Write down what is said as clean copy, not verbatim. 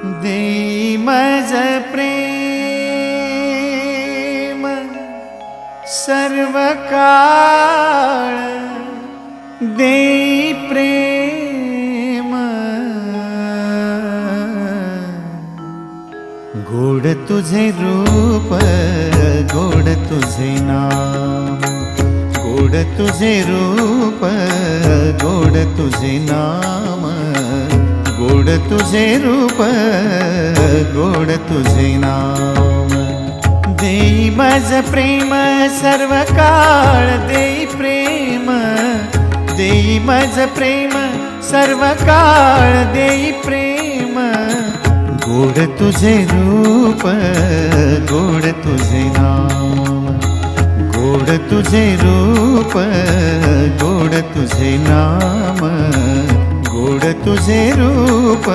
देई मज प्रेम सर्व काळ, देई प्रेम गोड तुझे रूप, गोड तुझे नाम, गोड तुझे रूप, गोड तुझे नाम, गोड तुझे रूप, गोड तुझे नाम। देई मज प्रेम सर्व काळ, देई प्रेम, देई मज प्रेम सर्व काळ, देई प्रेम गोड तुझे रूप, गोड तुझे नाम, गोड तुझे रूप, गोड तुझे नाम, गोड तुझे रूप,